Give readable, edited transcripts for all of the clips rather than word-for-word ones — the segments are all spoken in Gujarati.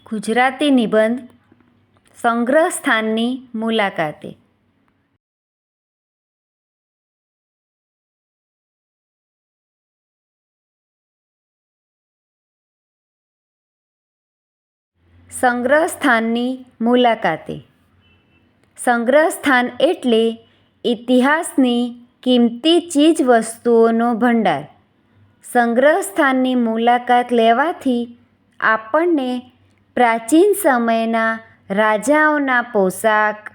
ગુજરાતી નિબંધ સંગ્રહ સ્થાનની મુલાકાતે. સંગ્રહ સ્થાનની મુલાકાતે. સંગ્રહ સ્થાન એટલે ઇતિહાસની કિંમતી ચીજવસ્તુઓનો ભંડાર. સંગ્રહ સ્થાનની મુલાકાત લેવાથી આપણને પ્રાચીન સમયના રાજાઓના પોશાક,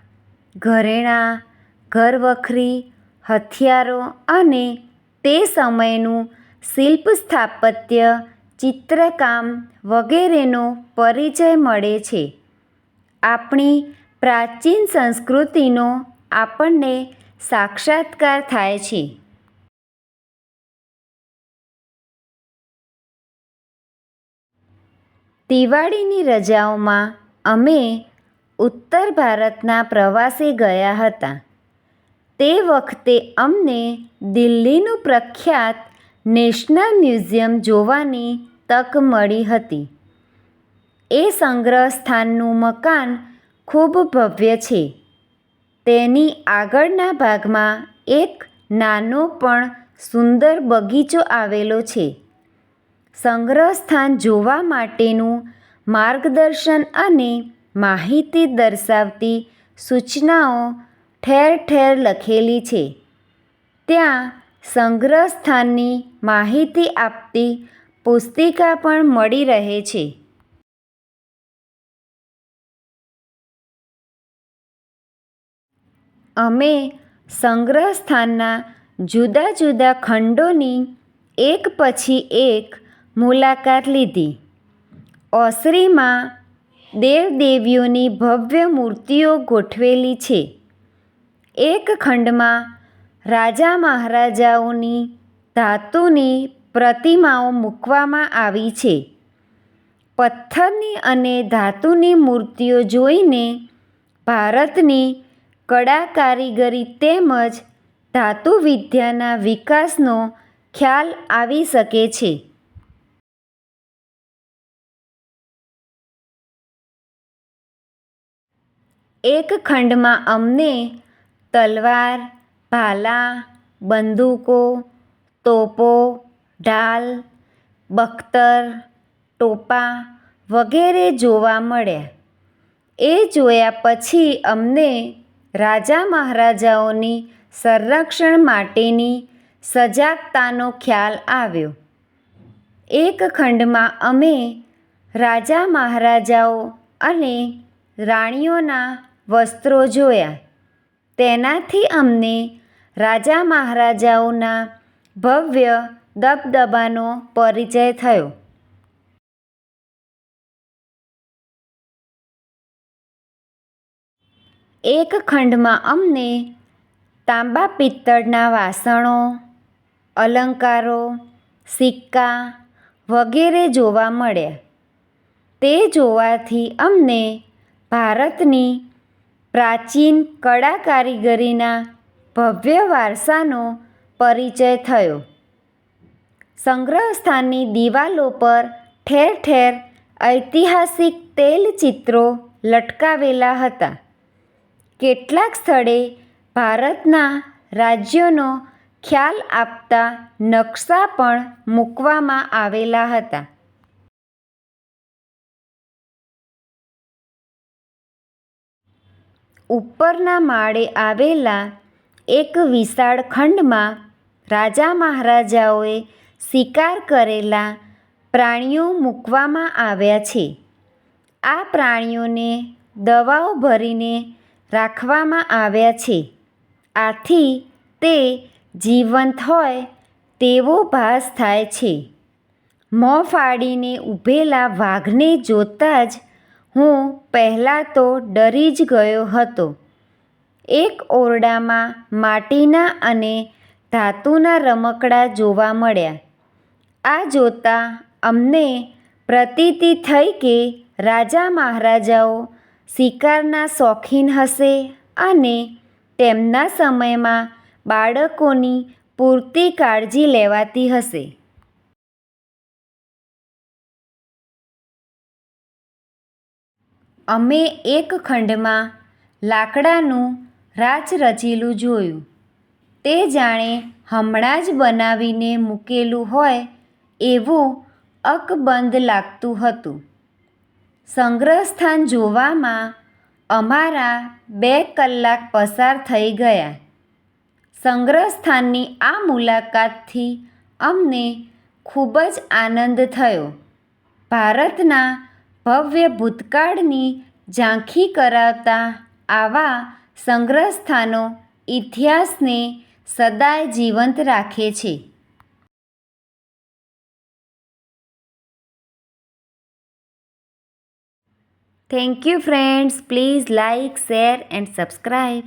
ઘરેણાં, ઘરવખરી, હથિયારો અને તે સમયનું શિલ્પ સ્થાપત્ય, ચિત્રકામ વગેરેનો પરિચય મળે છે. આપણી પ્રાચીન સંસ્કૃતિનો આપણને સાક્ષાત્કાર થાય છે. દિવાળીની રજાઓમાં અમે ઉત્તર ભારતના પ્રવાસે ગયા હતા. તે વખતે અમને દિલ્હીનું પ્રખ્યાત નેશનલ મ્યુઝિયમ જોવાની તક મળી હતી. એ સંગ્રહ સ્થાનનું મકાન ખૂબ ભવ્ય છે. તેની આગળના ભાગમાં એક નાનો પણ સુંદર બગીચો આવેલો છે. સંગ્રહ સ્થાન જોવા માટેનું માર્ગદર્શન અને માહિતી દર્શાવતી સૂચનાઓ ઠેર ઠેર લખેલી છે. ત્યાં સંગ્રહ સ્થાનની માહિતી આપતી પુસ્તિકા પણ મળી રહે છે. અમે સંગ્રહ સ્થાનના જુદા જુદા ખંડોની એક પછી એક મુલાકાત લીધી. ઓસરીમાં દેવદેવીઓની ભવ્ય મૂર્તિઓ ગોઠવેલી છે. એક ખંડમાં રાજા મહારાજાઓની ધાતુની પ્રતિમાઓ મૂકવામાં આવી છે. પથ્થરની અને ધાતુની મૂર્તિઓ જોઈને ભારતની કળા કારીગરી તેમજ ધાતુવિદ્યાના વિકાસનો ખ્યાલ આવી શકે છે. એક ખંડમાં અમને તલવાર, ભાલા, બંદૂકો, તોપો, ઢાલ, બખ્તર, ટોપા વગેરે જોવા મળ્યા. એ જોયા પછી અમને રાજા મહારાજાઓની સંરક્ષણ માટેની સજાગતાનો ખ્યાલ આવ્યો. એક ખંડમાં અમે રાજા મહારાજાઓ અને રાણીઓના વસ્ત્રો જોયા. તેનાથી અમને રાજા મહારાજાઓના ભવ્ય દબદબાનો પરિચય થયો. એક ખંડમાં અમને તાંબા પિત્તળના વાસણો, અલંકારો, સિક્કા વગેરે જોવા મળ્યા. તે જોવાથી અમને ભારતની પ્રાચીન કળા કારીગરીના ભવ્ય વારસાનો પરિચય થયો. સંગ્રહ સ્થાનની દિવાલો પર ઠેર ઠેર ઐતિહાસિક તૈલચિત્રો લટકાવેલા હતા. કેટલાક સ્થળે ભારતના રાજ્યોનો ખ્યાલ આપતા નકશા પણ મૂકવામાં આવેલા હતા. ઉપરના માળે આવેલા એક વિશાળ ખંડમાં રાજા મહારાજાઓએ શિકાર કરેલા પ્રાણીઓ મૂકવામાં આવ્યા છે. આ પ્રાણીઓને દવાઓ ભરીને રાખવામાં આવ્યા છે. આથી તે જીવંત હોય તેવો ભાસ થાય છે. મોં ફાડીને ઊભેલા વાઘને જોતાં જ હું પહેલાં તો ડરી જ ગયો હતો. એક ઓરડામાં માટીના અને ધાતુના રમકડાં જોવા મળ્યા. આ જોતાં અમને પ્રતીતિ થઈ કે રાજા મહારાજાઓ શિકારના શોખીન હશે અને તેમના સમયમાં બાળકોની પૂરતી કાળજી લેવાતી હશે. અમે એક ખંડમાં લાકડાનું રાચરચીલું જોયું. તે જાણે હમણાં જ બનાવીને મૂકેલું હોય એવું અકબંધ લાગતું હતું. સંગ્રહસ્થાન જોવામાં અમારા 2 કલાક પસાર થઈ ગયા. સંગ્રહસ્થાનની આ મુલાકાતથી અમને ખૂબ જ આનંદ થયો. ભારતના ભવ્ય ભૂતકાળની ઝાંખી કરાવતા આવા સંગ્રહસ્થાનો ઇતિહાસને સદાય જીવંત રાખે છે. Thank you friends. Please like, share and subscribe.